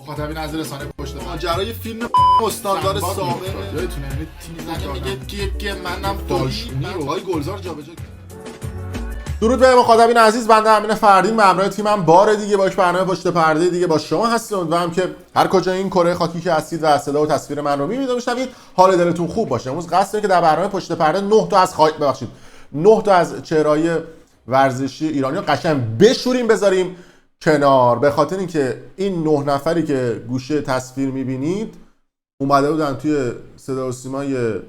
مخاطبین از رسانه پشت ماجرای فیلم استاندار سابق یادتونه تیم میگه که منم داشمیر آقای گلزار جابجا. درود به مخاطبین عزیز، بنده امین فردین به همراه تیمم بار دیگه با یک برنامه پشت پرده دیگه با شما هستیم. امیدوارم که هر کجا این کره خاکی که هستید و صدا و تصویر من رو می‌بینید و می‌شنوید حال دلتون خوب باشه. امروز قصد که در برنامه پشت پرده 9 تا از چهره‌های ورزشی ایرانی رو قشنگ بشوریم بذاریم کنار، به خاطر اینکه این 9 نفری که گوشه تصویر می‌بینید اومده بودن توی صدا و سیمای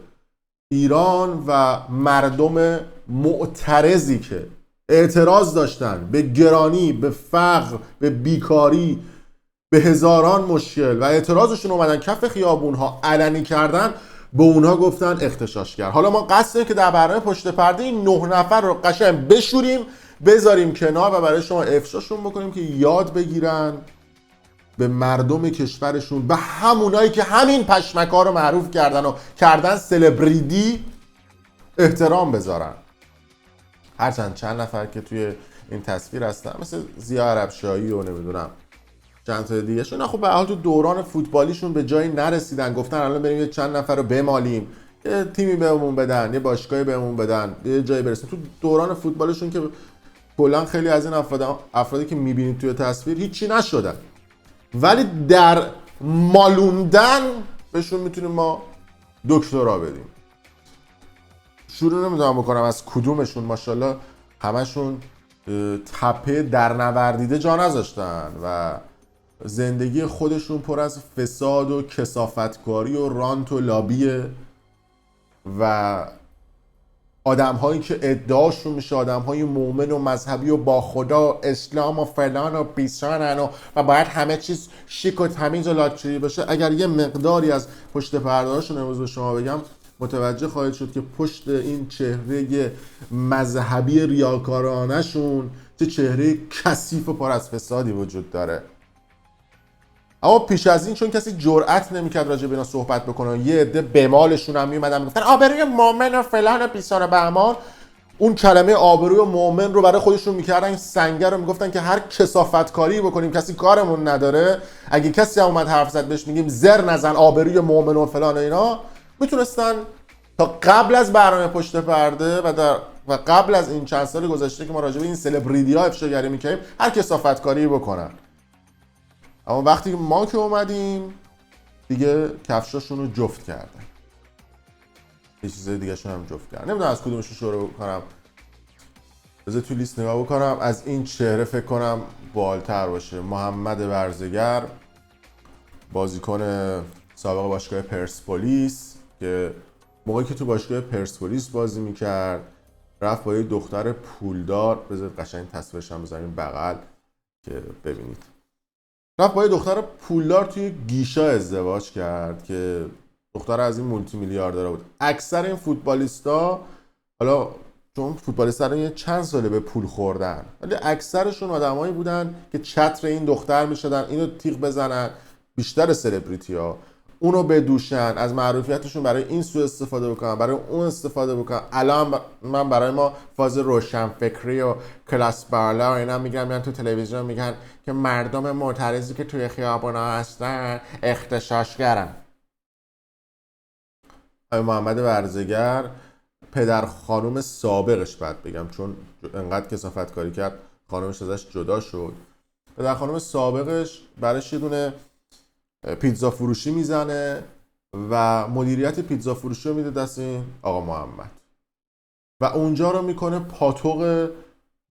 ایران و مردم معترضی که اعتراض داشتن به گرانی، به فقر، به بیکاری، به هزاران مشکل و اعتراضشون اومدن کف خیابون‌ها علنی کردن، به اونها گفتن اغتشاشگر. حالا ما قصده که در برنامه پشت پرده این 9 نفر رو قشنگ بشوریم بذاریم کنار و برای شما افشاشون بکنیم که یاد بگیرن به مردم کشورشون، به همونایی که همین پشمکا رو معروف کردن و کردن سلبریتی، احترام بذارن. هرچند چند نفر که توی این تصویر هستن مثل ضیا عربشاهی و نمیدونم چند تا دیگه شون، خب به حال تو دوران فوتبالیشون به جایی نرسیدن، گفتن الان بریم یه چند نفر رو بمالیم، یه تیمی بهمون بدن، یه باشگاهی بهمون بدن، یه جایی برسیم. تو دوران فوتبالشون که کلا خیلی از این افرادی که میبینید توی تصویر هیچی نشدن، ولی در مالوندن بهشون میتونیم ما دکترا بدیم. شروع نمیدونم بکنم از کدومشون، ماشاءالله همشون تپه در نوردیده جا نذاشتن و زندگی خودشون پر از فساد و کثافتکاری و رانت و لابیه و آدم هایی که ادعاشون میشه آدم های مؤمن و مذهبی و با خدا و اسلام و فلان و بیسانن و باید همه چیز شیک و تمیز و لاکچری باشه. اگر یه مقداری از پشت پرده هاشون امروز به شما بگم متوجه خواهید شد که پشت این چهره مذهبی ریاکارانه شون چه چهره کثیف و پر از فسادی وجود داره. اما پیش از این چون کسی جرئت نمیکرد راجع به اینا صحبت بکنه، یه عده بمالشون هم میومدن میگفتن آبروی مؤمن و فلان و بیسار و بهمان، اون کلمه آبروی و مؤمن رو برای خودشون میکردن سنگر رو، میگفتن که هر کثافتکاری بکنیم کسی کارمون نداره. اگه کسی هم اومد حرف زد بهش میگیم زر نزن آبروی مؤمن و فلان و اینا. میتونستن تا قبل از برنامه پشت پرده و قبل از این چند سال گذشته که ما راجع به این سلبریتی ها افشاگری میکنیم هر کثافتکاری بکنن. اما وقتی ما که اومدیم دیگه کفشاشون رو جفت کردن، یه چیزای دیگه شون هم جفت کردن. نمیدونم از کدومشون شروع کنم، بذار تو لیست نگاه بکنم. از این چهره فکر کنم بالتر باشه. محمد ورزگر، بازیکن سابق باشگاه پرسپولیس که موقعی که تو باشگاه پرسپولیس بازی میکرد رفت با یه دختر پولدار، بذار قشنگ تصویرش هم بذاریم بغل که ببینید، رفت با یه دختر پولدار توی گیشا ازدواج کرد که دختر از این مولتی میلیاردر بود. اکثر این فوتبالیستا، حالا چون فوتبالیستا رو یه چند ساله به پول خوردن، ولی اکثرشون آدمایی بودن که چتر این دختر میشدن، اینو تیغ بزنن، بیشتر سلبریتی ها اونو بدوشن، از معروفیتشون برای این سو استفاده بکنن، برای اون استفاده بکنن. الان من برای ما فاز روشنفکری و کلاس بالا و اینا میگن تو تلویزیون میگن که مردم معترضی که توی خیابونا هستن اغتشاشگرن. محمد ورزگر پدر خانوم سابقش، بعد بگم چون انقدر کثافتکاری کرد خانومش ازش جدا شد، پدر خانوم سابقش برایش یه دونه پیتزا فروشی میزنه و مدیریت پیتزا فروشی رو میده دست این آقا محمد و اونجا رو میکنه پاتوق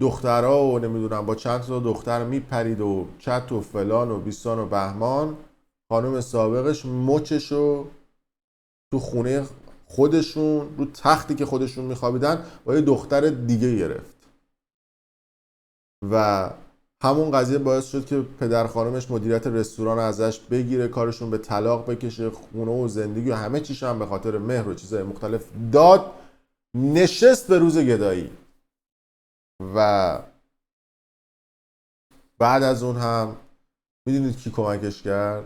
دخترها و نمیدونم با چند تا دختر میپرید و چت و فلان و بیسان و بهمان. خانم سابقش مچش رو تو خونه خودشون رو تختی که خودشون میخوابیدن با یه دختر دیگه گرفت و همون قضیه باعث شد که پدر خانمش مدیریت رستوران ازش بگیره، کارشون به طلاق بکشه، خونه و زندگی و همه چیش هم به خاطر مهر و چیزهای مختلف داد، نشست به روز گدایی. و بعد از اون هم میدونید کی کمکش کرد؟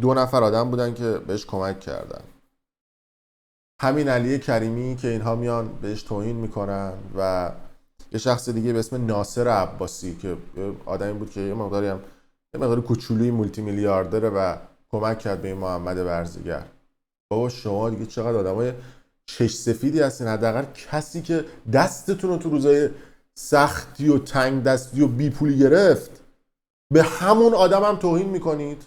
2 نفر آدم بودن که بهش کمک کردن. همین علی کریمی که اینها میان بهش توهین میکنن و یه شخص دیگه به اسم ناصر عباسی که آدمی بود که یه مقداری هم یه مقدار کوچولوی مولتی میلیاردره و کمک کرد به این محمد ورزیگر. بابا شما دیگه چقدر آدمای چش سفیدی هستین، حداقل کسی که دستتون رو تو روزای سختی و تنگ دستی و بی پولی گرفت به همون آدم هم توهین میکنید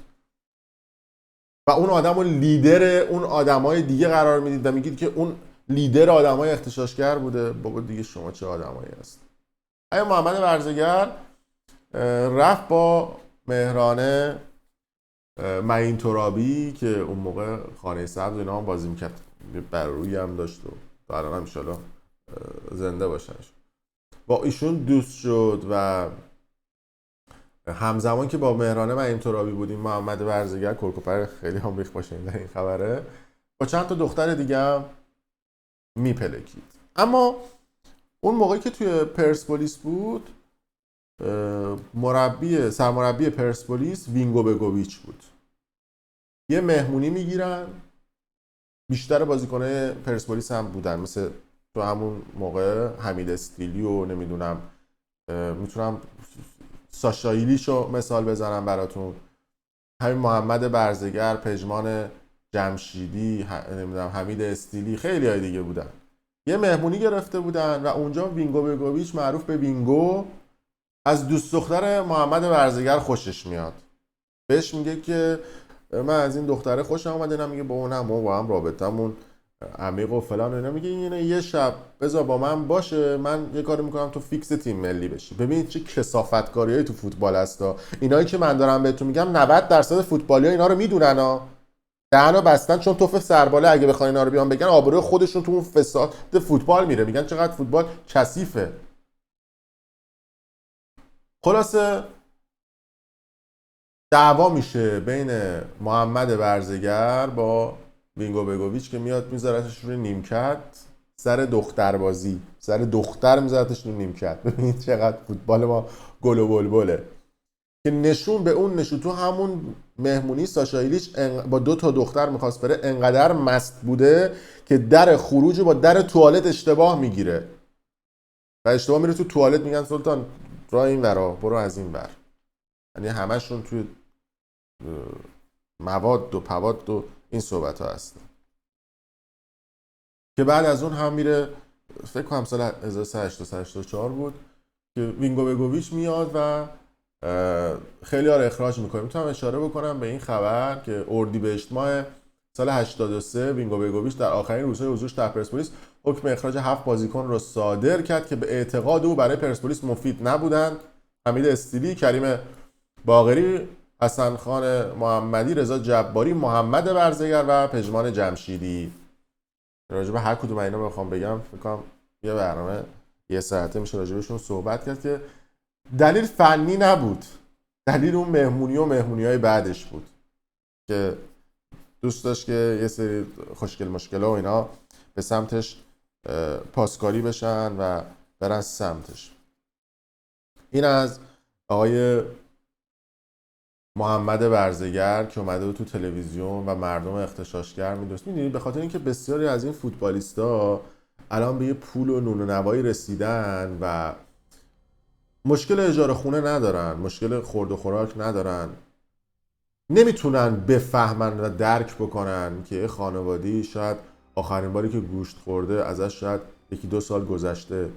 و اون آدم رو لیدر اون آدمای دیگه قرار میدید و میگید که اون لیدر آدمای اغتشاشگر بوده. بابا دیگه شما چه آدمایی هست؟ آیا محمد ورزگر رفت با مهرانه معین ترابی که اون موقع خانه سبز اینا هم بازی میکرد، برویی هم داشت و الان هم انشالله زنده باشنش، با ایشون دوست شد و همزمان که با مهرانه معین ترابی بودیم محمد ورزگر کرکوپر خیلی هم ریخ باشه این خبره با چند تا دختر دیگه هم میپلکید. اما اون موقعی که توی پرسپولیس بود سرمربی پرسپولیس وینگو بگوویچ بود. یه مهمونی میگیرن، بیشتر بازیکنای پرسپولیس هم بودن، مثل تو همون موقع حمید استیلی و نمیدونم میتونم ساشا ایلیشو مثال بزنم براتون، همین محمد برزگر، پژمان جمشیدی، نمیدونم حمید استیلی، خیلی های دیگه بودن. یه مهمونی گرفته بودن و اونجا وینگو بگوویچ معروف به وینگو از دوست دختر محمد ورزگر خوشش میاد. بهش میگه که من از این دختره خوشم اومد، اینا میگه با اونم ما با هم رابطمون عمیق و فلان، اینا میگه اینه یه شب بذار با من باشه، من یه کاری میکنم تو فیکس تیم ملی بشی. ببینید چه کثافتکاریایی تو فوتبال هستا. اینایی که من دارم بهتون میگم 90% فوتبالی‌ها اینا رو میدونن ها، دهنو بستن، چون توف سرباله اگه بخوان اینا رو بیان بگن آبروی خودشون تو اون فساد فوتبال میره، میگن چقدر فوتبال کثیفه. خلاصه دعوا میشه بین محمد ورزگر با وینگو بگوویچ که میاد میذارتش روی نیمکت سر دختربازی، سر دختر میذارتش روی نیمکت. ببینید چقدر فوتبال ما گل و بلبله که نشون به اون نشون. تو همون مهمونی ساشا ایلیچ با 2 تا دختر میخواست بره، انقدر مست بوده که در خروج با در توالت اشتباه میگیره و اشتباه میره تو توالت، میگن سلطان راه این ورا برو از این ور. یعنی همشون توی مواد و پواد و این صحبت ها هستن که بعد از اون هم میره، فکر کنم سال 1384 بود که وینگو بگوویچ میاد و خیلی ها رو اخراج میکنه. میتونم اشاره بکنم به این خبر که اردیبهشت ماه سال 83 وینگو بگوویچ در آخرین روزهای حضورش در پرسپولیس حکم اخراج 7 بازیکن رو صادر کرد که به اعتقاد او برای پرسپولیس مفید نبودند. حمید استیلی، کریم باقری، حسن خان محمدی، رضا جباری، محمد ورزگر و پژمان جمشیدی. راجع به هر کدوم اینا بخوام بگم فکر کنم یه برنامه یه ساعته میشه راجع بهشون صحبت کرد که دلیل فنی نبود، دلیل اون مهمونی و مهمونی‌های بعدش بود که دوست داشت که یه سری خوشگل مشکل‌ها و اینا به سمتش پاسکاری بشن و برن سمتش. این از آقای محمد ورزگر که اومده بود تو تلویزیون و مردم اغتشاشگر می‌دونست. می‌دونید به خاطر اینکه بسیاری از این فوتبالیستا الان به یه پول و نون و نوایی رسیدن و مشکل اجاره خونه ندارن، مشکل خورد و خوراک ندارن، نمیتونن بفهمن و درک بکنن که خانواده‌ای شاید آخرین باری که گوشت خورده ازش شاید 1-2 سال گذشته،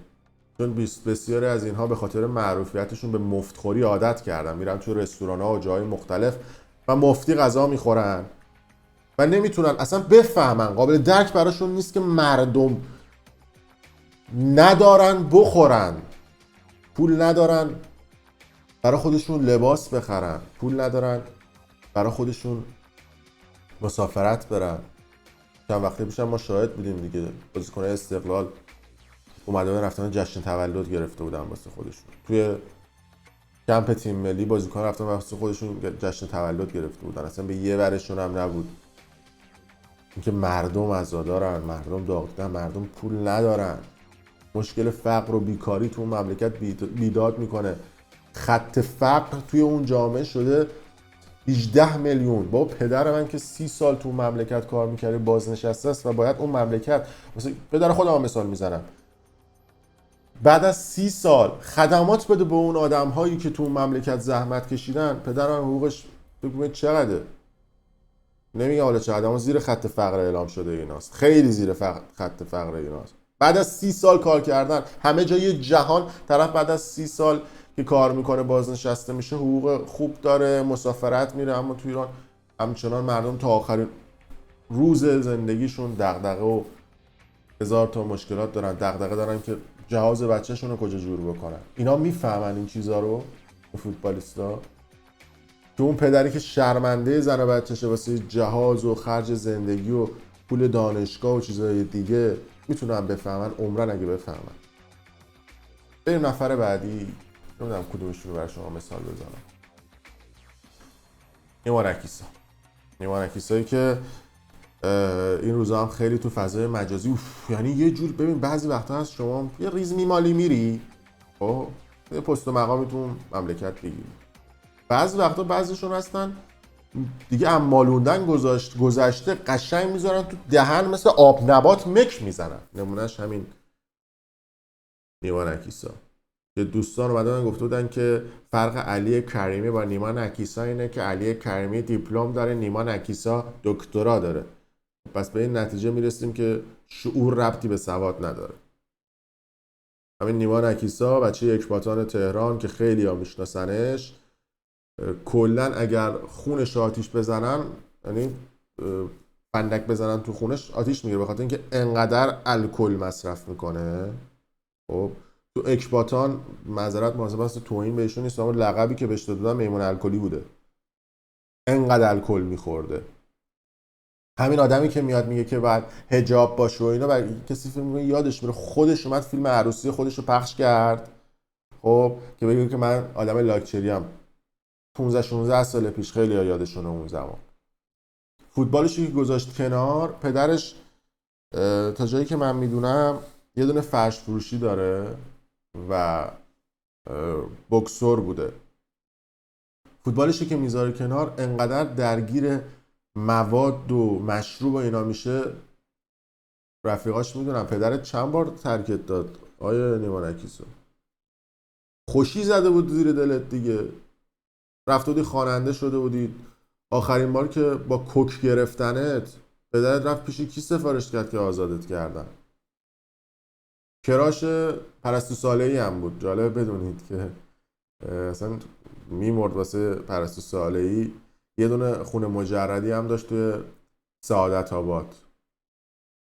چون بسیاری از اینها به خاطر معروفیتشون به مفتخوری عادت کردن، میرن تو رستوران‌ها و جای مختلف و مفتی غذا میخورن و نمیتونن اصلا بفهمن، قابل درک براشون نیست که مردم ندارن بخورن، پول ندارن برای خودشون لباس بخرن، پول ندارن برای خودشون مسافرت برن. چند وقتی پیش ما شاهد بودیم دیگه، بازیکن‌های استقلال اومده رفتن جشن تولد گرفته بودن واسه خودشون، توی کمپ تیم ملی بازیکن رفتن واسه خودشون جشن تولد گرفته بودن، اصلا به یه ورشون هم نبود. اینکه مردم عزادارن، مردم داغ‌دن، مردم پول ندارن، مشکل فقر و بیکاری تو اون مملکت بیداد میکنه. خط فقر توی اون جامعه شده 18 میلیون. با پدر من که 30 سال تو مملکت کار میکرده بازنشسته است و باید اون مملکت، مثلا پدر خودم مثال میزنم، بعد از 30 سال خدمات بده به اون آدم هایی که تو اون مملکت زحمت کشیدن. پدرم حقوقش بگوید چقدره؟ نمیگه حالا چقدر، اما زیر خط فقر اعلام شده ایناست، خیلی زیر خط فقر ایناست. بعد از 30 سال کار کردن همه جای جهان، طرف بعد از 30 سال که کار میکنه بازنشسته میشه، حقوق خوب داره، مسافرت میره، اما تو ایران همچنان مردم تا آخرین روز زندگیشون دغدغه و هزار تا مشکلات دارن، دغدغه دارن که جهاز بچه‌شون رو کجا جور بکنن. اینا میفهمن این چیزا رو، فوتبالیستا، که اون پدری که شرمنده زن و بچه‌شه واسه جهاز و خرج زندگی و پول دانشگاه و چیزهای دیگه، میتونن بفهمن، عمرن اگه بفهمن. بریم نفر بعدی. نمیدونم کدومش رو برای شما مثال بزنم. نیما نکیسایی که این روزا هم خیلی تو فضای مجازی یعنی یه جور، ببین بعضی وقتا هست شما یه ریز میمالی میری، خب یه پست و مقامی تو مملکت بگیری، بعضی وقتا بعضیشون هستن دیگه امالوندن گذشته قشنگ میذارن تو دهن، مثل آب نبات مک میزنن. نمونهش همین نیما نکیسا که دوستان اومدن گفته بودن که فرق علی کریمی با نیما نکیسا اینه که علی کریمی دیپلم داره، نیما نکیسا دکترا داره. پس به این نتیجه میرسیم که شعور ربطی به سواد نداره. همین نیما نکیسا بچه اکباتان تهران که خیلی ها میشناسنش، کلن اگر خونش آتیش بزنن، یعنی فندک بزنن تو خونش آتیش میگیره، به خاطر اینکه انقدر الکل مصرف میکنه. خب تو اکباتان معذرت مواظب است توهین بهشون نیست، اما لقبی که بهش دادن میمون الکلی بوده، انقدر الکل میخورده. همین آدمی که میاد میگه که بعد حجاب باشه و اینا، برای کسی فیلم میگه یادش میره خودش اومد فیلم عروسی خودش رو پخش کرد، خب که بگه که من آدم لاکچری ام. 15-16 سال پیش خیلی ها یادشونه اون زمان. فوتبالش که گذاشت کنار، پدرش تا جایی که من میدونم یه دونه فرش فروشی داره و بوکسور بوده. فوتبالش که میذاره کنار، انقدر درگیر مواد و مشروب و اینا میشه، رفیقاش میدونم. پدرت چند بار ترکت داد آیا نیما نکیسو؟ خوشی زده بود زیر دلت دیگه، رفت بودی خواننده شده بودی، آخرین بار که با کوک گرفتنت پدرت رفت پیش کی سفارش کرد که آزادت کردن؟ کراش پرستو صالحی هم بود. جالب بدونید که اصلا میمرد واسه پرستو صالحی. یه دونه خونه مجردی هم داشت توی سعادت آباد،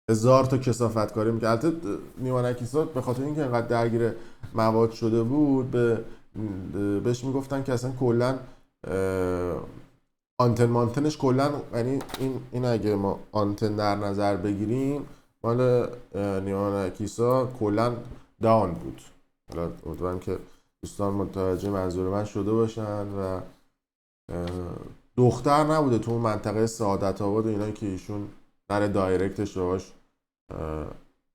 1000 تا کثافتکاری میکرد. البته نیما نکیسا به خاطر اینکه انقدر درگیر مواد شده بود، بهش میگفتن که اصلا کلا آنتن مانتنش کلا، یعنی این اگه ما آنتن در نظر بگیریم، مال نیما نکیسا کلا داون بود. حالا امیدوارم که دوستان متوجه منظور من شده باشن. و دختر نبوده تو اون منطقه سعادت آباد و اینا که ایشون در دایرکتش روش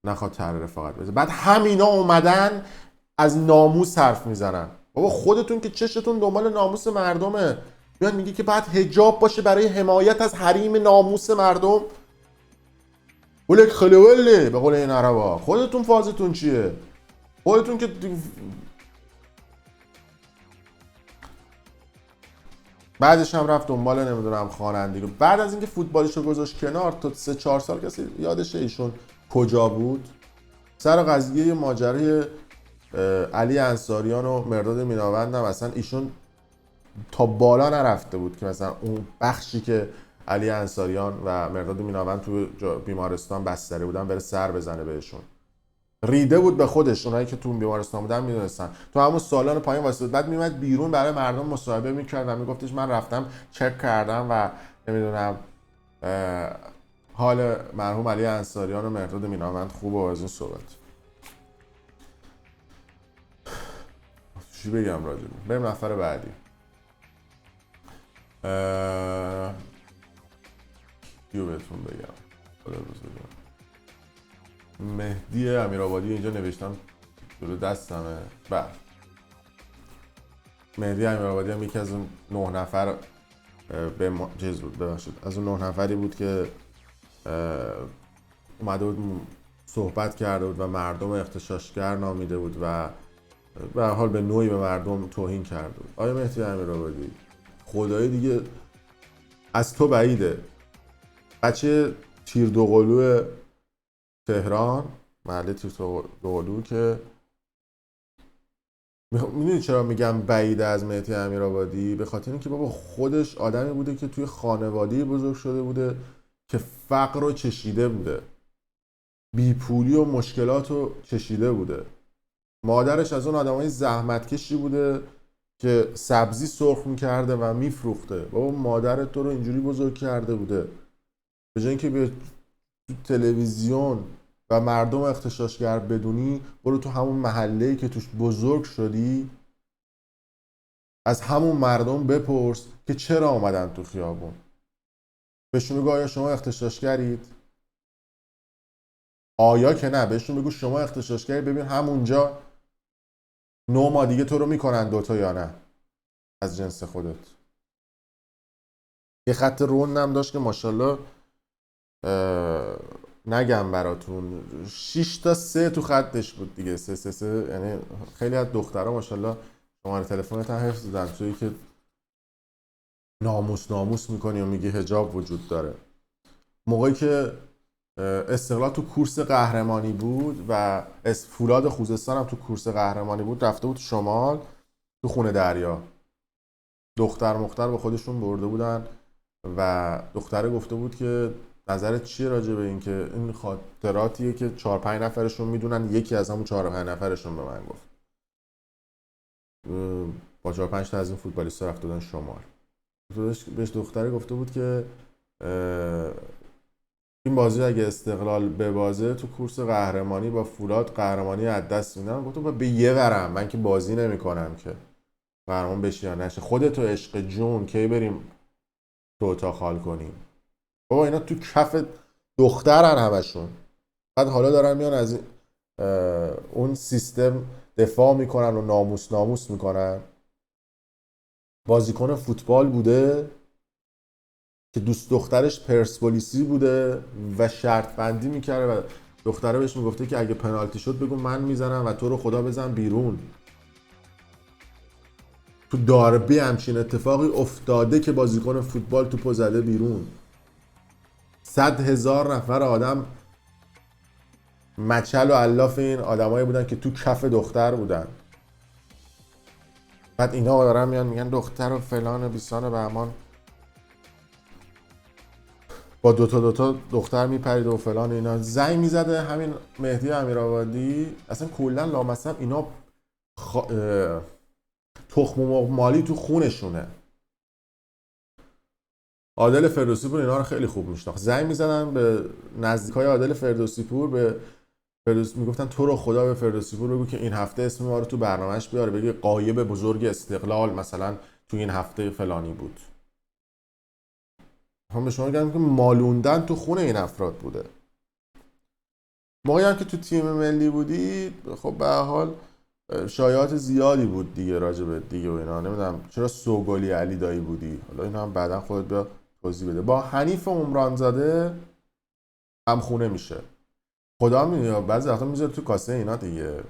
نخواد طرح رفاقت بزنه. بعد همینا اومدن از ناموس حرف میزنن. بابا خودتون که چشتون دنبال ناموس مردمه، میاد میگه که بعد حجاب باشه برای حمایت از حریم ناموس مردم. ولک خلوله به قول این عربا. خودتون فازتون چیه؟ خودتون که بعدش هم رفت دنبال نمیدونم خوانندگی. بعد از اینکه فوتبالشو گذاشت کنار، تا 3-4 سال کسی یادشه ایشون کجا بود؟ سر قضیه ماجرای علی انصاریان و مرداد میناوند هم اصلا ایشون تا بالا نرفته بود که مثلا اون بخشی که علی انصاریان و مرداد میناوند تو بیمارستان بستری بودن بره سر بزنه بهشون. ریده بود به خودش. اونایی که تو بیمارستان بودن میدونستن. تو همون سالن پایین واسه بعد میومد بیرون برای مردم مصاحبه میکرد و میگفتش من رفتم چک کردم و نمیدونم حال مرحوم علی انصاریان و مرداد میناوند خوبه و از این صحبت. چی بگم راجع به؟ بریم نفر بعدی. کیو بهتون بگم؟ خدا بزرگم. مهدی امیرآبادی اینجا نوشتم جلو دستمه. بله، مهدی امیرآبادی هم یکی از اون 9 نفر به چیز بود، ببخشید، از اون 9 نفری بود که اومده بود صحبت کرده بود و مردم اغتشاشگر نامیده بود و به هر حال به نوعی به مردم توهین کرده بود. آیا مهدی امیرآبادی خدایی دیگه از تو بعیده، بچه تیر دوقلو تهران، محله تیر دوقلو که میدونی چرا میگم بعیده از مهدی امیرآبادی؟ به خاطر اینکه بابا خودش آدمی بوده که توی خانواده‌ای بزرگ شده بوده که فقر رو چشیده بوده، بیپولی و مشکلات رو چشیده بوده. مادرش از اون آدمای زحمتکشی بوده که سبزی سرخ میکرده و میفروخته. بابا مادرت تو رو اینجوری بزرگ کرده بوده، به جای اینکه به تلویزیون و مردم اغتشاشگر بدونی، برو تو همون محله‌ای که توش بزرگ شدی از همون مردم بپرس که چرا آمدن تو خیابون. بهشون بگو آیا شما اغتشاشگرید؟ آیا که نه، بهشون بگو شما اغتشاشگری، ببین همونجا 9 ماه دیگه تو رو میکنن دوتا یا نه از جنس خودت. یه خط روندم داشت که ماشاءالله نگم براتون 6 تا 3 تو خطش بود دیگه، 3 یعنی خیلی از دخترها ماشاءالله شماره تلفنت هم حفظ دادن، تویی که ناموس میکنی و میگی حجاب وجود داره. موقعی که استقلال تو کورس قهرمانی بود و فولاد خوزستان هم تو کورس قهرمانی بود، رفته بود شمال تو خونه دریا، دختر مختر با خودشون برده بودن و دختره گفته بود که نظرت چیه راجع به این که این خاطراتیه که 4-5 نفرشون میدونن، یکی از همون 4-5 نفرشون به من گفت با 4-5 تا از این فوتبالیست‌ها رفته بودن شمال. بهش دختره گفته بود که این بازی اگه استقلال ببازه تو کورس قهرمانی با فولاد قهرمانی از دست میدن. گفتم به یه ورم، من که بازی نمی‌کنم که قهرمان بشی یا نشه، خودت و عشق جون کی بریم تو اتاق حال کنیم. بابا اینا تو کف دخترن همشون، بعد حالا دارن میان از اون سیستم دفاع میکنن و ناموس میکنن. بازیکن فوتبال بوده که دوست دخترش پرسپولیسی بوده و شرط بندی میکرده و دختره بهش میگفته که اگه پنالتی شد بگو من میزنم و تو رو خدا بزن بیرون. تو داربی همچین اتفاقی افتاده که بازیکن فوتبال توپو زده بیرون. 100,000 نفر آدم مچل و الاف این آدمایی بودن که تو کف دختر بودن. بعد اینا دارن میان میگن دختر و فلان و بیسان و بهمان، با دوتا دختر میپرید و فلان. اینا زنگ میزده همین مهدی امیرآبادی، اصلا کلا لامصب اینا تخم و مالی تو خونشونه. عادل فردوسی پور اینا رو خیلی خوب میشناخت. زنگ میزدن به نزدیکای عادل فردوسی پور، به فردوسی میگفتن تو رو خدا به فردوسی پور بگو که این هفته اسم ما رو تو برنامهش بیاره، بگه غایب بزرگ استقلال مثلا تو این هفته فلانی بود. هم به شما میگم که مالوندن تو خون این افراد بوده. موقعی هم که تو تیم ملی بودی خب به هر حال شایعات زیادی بود دیگه راجع به دیگه و اینا. نمیدونم چرا سوگلی علی دایی بودی، حالا اینا هم بعداً خودت بیا توضیح بده. با حنیف عمرانزاده هم خونه میشه. خدا میدونه بعضی وقتا میذاره تو کاسه اینا دیگه.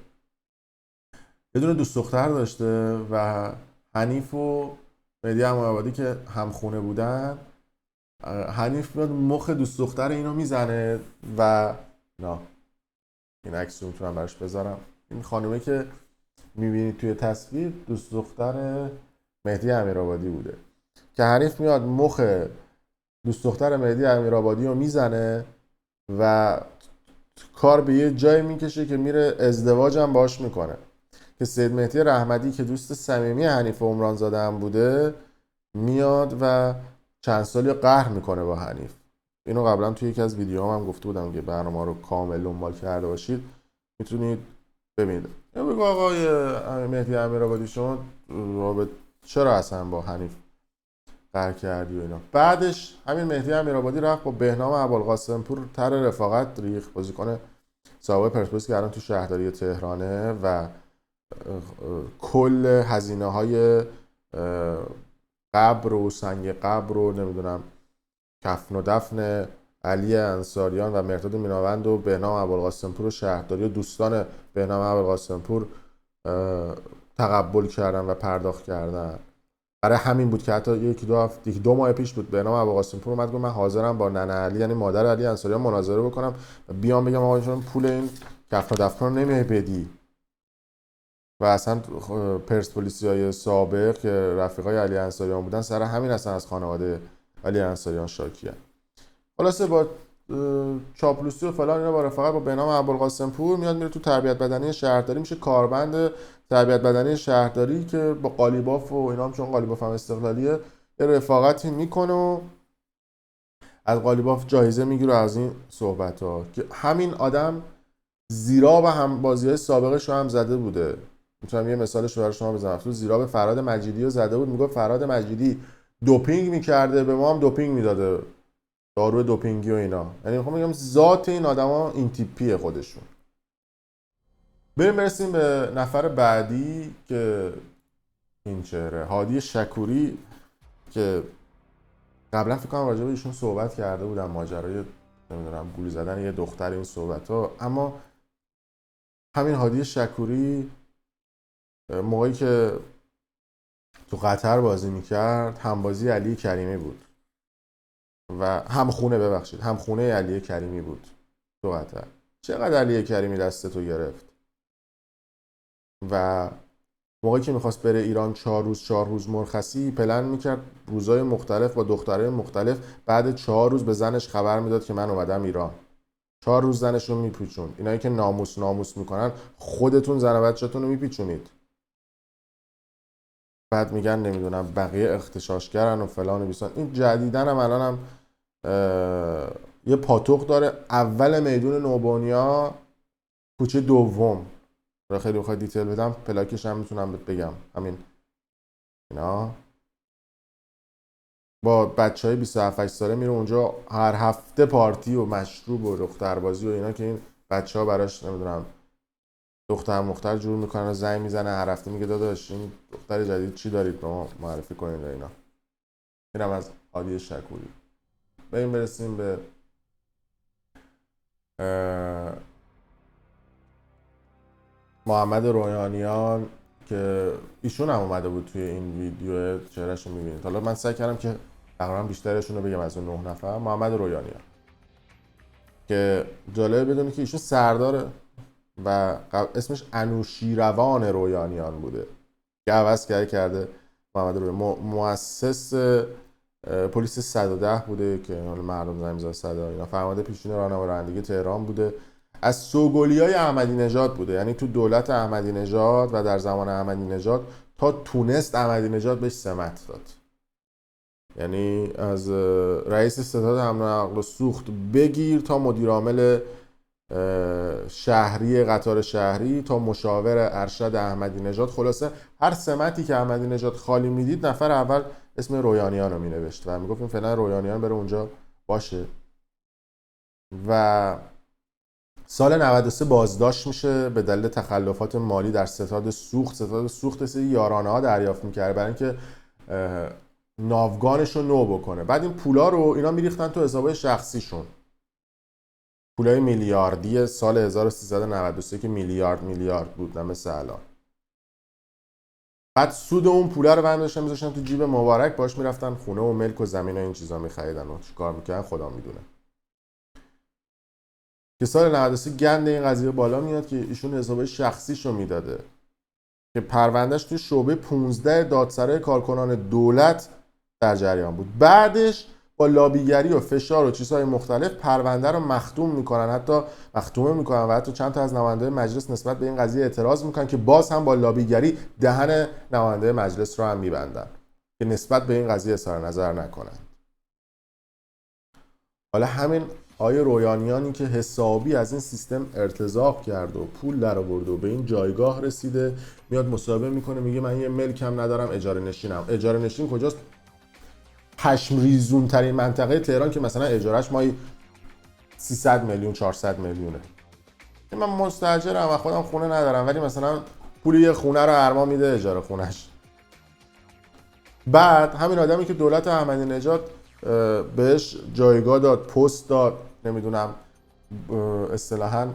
یه دونه دوست دختر داشته و حنیف و مهدی امیرآبادی که هم خونه بودن، حنیف میاد مخ دوست دختر اینو میزنه و نه این عکس رو میتونم براش بذارم. این خانومه که میبینید توی تصویر دوست دختر مهدی امیرآبادی بوده که حنیف میاد مخ دوست دختر مهدی امیرآبادی رو میزنه و کار به یه جایی میکشه که میره ازدواج هم باش میکنه که سید مهدی رحمتی که دوست صمیمی حنیف عمرانزاده هم بوده میاد و چند سالی قهر میکنه با حنیف. اینو قبلا توی یکی از ویدیوهام هم گفته بودم که برنامه رو کامل دنبال کرده باشید میتونید ببینید. یا بگو آقای مهدی امیرآبادی شما چرا اصلا با حنیف قهر کردی و اینا. بعدش همین مهدی امیرآبادی رفت با بهنام ابوالقاسم پور تر رفاقت ریخت، بازیکن سابق پرسپولیس که الان تو شهرداری تهرانه و کل هزینه‌های قبر و سنگ قبر و نمیدونم کفن و دفن علی انصاریان و مرداد میناوند و بهنام ابوالقاسمپور و شهرداری و دوستان بهنام ابوالقاسمپور تقبل کردن و پرداخت کردن. برای همین بود که حتی یکی دو ماه پیش بود بهنام ابوالقاسمپور اومد گفت من حاضرم با ننه علی یعنی مادر علی انصاریان مناظره بکنم و بیام بگم آقا چون پول این کفن و دفن رو نمیای بدی. و اصلا پرسپولیسیای سابق که رفیقای علی انصاریان بودن سر همین اصلا از خانواده علی انصاریان شاکیه. خلاصه با چاپلوسی و فلان اینا با رفاقت با بهنام ابوالقاسمپور میاد میره تو تربیت بدنی شهرداری، میشه کاربند تربیت بدنی شهرداری که با قالیباف و اینا هم چون قالیباف هم استقلالیه یه رفاقتی میکنه و از قالیباف جایزه میگیره از این صحبت ها که همین آدم زیرا و هم بازی‌های سابقش رو هم زده بوده. میتونم یه مثالش رو برای شما بزنم. تو زیرا به فراد مجیدی رو زده بود، میگفت فراد مجیدی دوپینگ میکرده به ما هم دوپینگ میداده، دارو دوپینگی و اینا. یعنی میخوام بگم ذات این آدما این تیپیه خودشون. برسیم به نفر بعدی که این چهره هادی شکوری که قبلا فکر کنم راجع به ایشون صحبت کرده بودم، ماجرای نمیدونم گول زدن یه دختر این صحبت‌ها. اما همین هادی شکوری موقعی که تو قطر بازی میکرد همبازی علی کریمی بود و همخونه علی کریمی بود تو قطر. چقدر علی کریمی دستتو گرفت و موقعی که میخواست بره ایران 4 روز مرخصی پلن میکرد، روزهای مختلف با دخترای مختلف، بعد 4 روز به زنش خبر میداد که من اومدم ایران. 4 روز زنش رو میپیچون. اینایی که ناموس میکنن خودتون زن و بچه‌تون رو میپیچونید. بعد میگن نمیدونم بقیه اغتشاشگرن و فلان و بیسان. این جدیدن هم الان هم یه پاتوق داره اول میدون نوبانیا کوچه دوم. را خیلی بخوای دیتیل بدم پلاکش هم میتونم بگم همین اینا با بچهای 27 ساله میره اونجا هر هفته پارتی و مشروب و دختربازی و اینا که این بچه‌ها براش نمیدونم دختر جور میکنن و زنگ میزنه هر هفته میگه داداش این دختر جدید چی دارید به ما معرفی کنین اینا. اینم از هادی شکوری. برسیم به محمد رویانیان که ایشون هم اومده بود توی این ویدیو، چهرهش رو میبینید. حالا من سعی کردم که تقریبا بیشترشون رو بگم از اون 9 نفر. محمد رویانیان که جالبه بدونی که ایشون سرداره و اسمش انوشیروان رویانیان بوده که عوض کرده محمد رویانیان. مؤسس پلیس 110 بوده که مردم زنگ می‌زدن 100 اینا. فرمانده پیشین راهنمای رانندگی تهران بوده. از سوگلیای احمدی نژاد بوده، یعنی تو دولت احمدی نژاد و در زمان احمدی نژاد تا تونست احمدی نژاد بهش سمت داد. یعنی از رئیس ستاد حمل و نقل و سوخت بگیر تا مدیر عامل شهری قطار شهری تا مشاور ارشد احمدی نژاد، خلاصه هر سمتی که احمدی نژاد خالی میدید نفر اول اسم رویانیان رو مینوشت و میگفت این فعلا رویانیان بره اونجا باشه. و سال 93 بازداشت میشه به دلیل تخلفات مالی در ستاد سوخت. ستاد سوخت سری یارانه ها دریافت میکرده برای اینکه ناوگانش رو نو بکنه. بعد این پولا رو اینا میریختن تو حسابای شخصیشون، پولای میلیاردی سال 1393 که میلیارد بود، نه مثل الان. بعد سود اون پولا رو برمی‌داشتن میذاشتن تو جیب مبارک، باش میرفتن خونه و ملک و زمین و این چیزا میخریدن و چیکار میکردن خدا میدونه. که سال 93 گند این قضیه بالا میاد که ایشون حسابای شخصیشو میداده که پروندهش توی شعبه 15 دادسرای کارکنان دولت در جریان بود. بعدش با لابیگری و فشار و چیزهای مختلف پرونده رو مختوم میکنن، حتی مختومه میکنن و حتی چند تا از نمایندگان مجلس نسبت به این قضیه اعتراض میکنن که باز هم با لابیگری دهن نماینده مجلس رو هم میبندن که نسبت به این قضیه اظهار نظر نکنن. حالا همین آیه رویانیانی که حسابی از این سیستم ارتزاق کرد و پول در آورد و به این جایگاه رسیده، میاد مصاحبه میکنه میگه من یه ملکم ندارم، اجاره نشینم. اجاره نشین کجاست؟ پشم ریزون ترین منطقه تهران که مثلا اجارهش مایی 300 میلیون 400 میلیونه. من مستاجرم و خودم خونه ندارم ولی مثلا پول یه خونه رو ارما میده اجاره خونش. بعد همین آدمی که دولت احمدی نژاد بهش جایگاه داد، پست داد، نمیدونم اصطلاحاً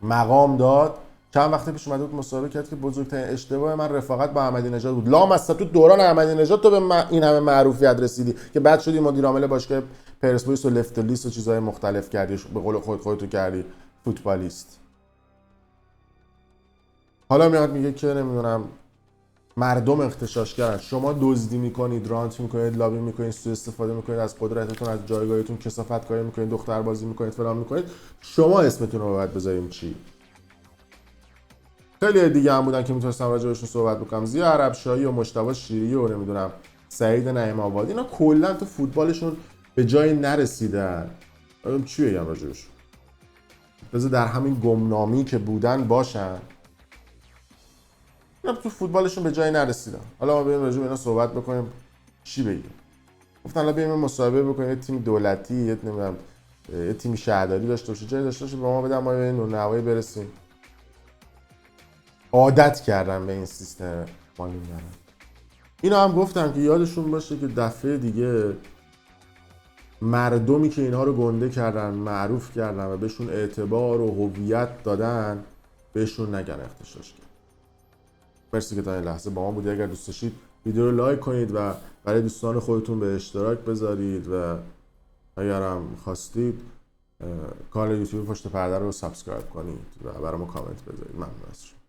مقام داد. چند وقت پیش اومده بود مصاحبه کرد که بزرگترین اشتباه من رفاقت با احمدی نژاد بود. لامصب تو دوران احمدی نژاد تو به این همه معروفیت رسیدی که بعد شدی مدیر عامل باشگاه پرسپولیس و لفت لیست و چیزهای مختلف کردی، به قول خودتو کردی فوتبالیست. حالا میاد میگه که نمیدونم مردم اغتشاش کردن. شما دزدی میکنید، رانت میکنید، لابی میکنید، سوء استفاده میکنید از قدرتتون، از جایگاهتون، کثافت کاری میکنید، دختر بازی میکنید، فلان میکنید. شما اسمتون رو باید بذاریم چی؟ خیلی دیگه هم بودن که میتونستم راجع بهشون صحبت بکنم. زیا عربشاهی و مجتبی شیری و نمیدونم سعید نعیم آبادی، اینا کلا تو فوتبالشون به جایی نرسیدن. چی بگم راجع بهشون؟ بذار در همین گمنامی که بودن باشن. اینا تو فوتبالشون به جایی نرسیدن. حالا ما بریم راجع به اینا صحبت بکنیم چی بگیم. گفتن حالا بریم مصاحبه بکنیم، یه تیم دولتی، یه نمیدونم یه تیم شهرداری داشته باشه، جایی داشته باشه به ما بدن، ما به این نوایی برسیم. عادت کردن به این سیستم مالی میدن. اینا هم گفتم که یادشون باشه که دفعه دیگه مردمی که اینها رو گنده کردن، معروف کردن و بهشون اعتبار و هویت دادن، بهشون نگن اغتشاش کرد. مرسی که تا این لحظه با ما بودید. اگر دوست داشتید ویدیو رو لایک کنید و برای دوستان خودتون به اشتراک بذارید و اگر هم خواستید کانال یوتیوب پشت پرده رو سابسکرایب کنید و برای ما کامنت بذارید. ممنون از شما.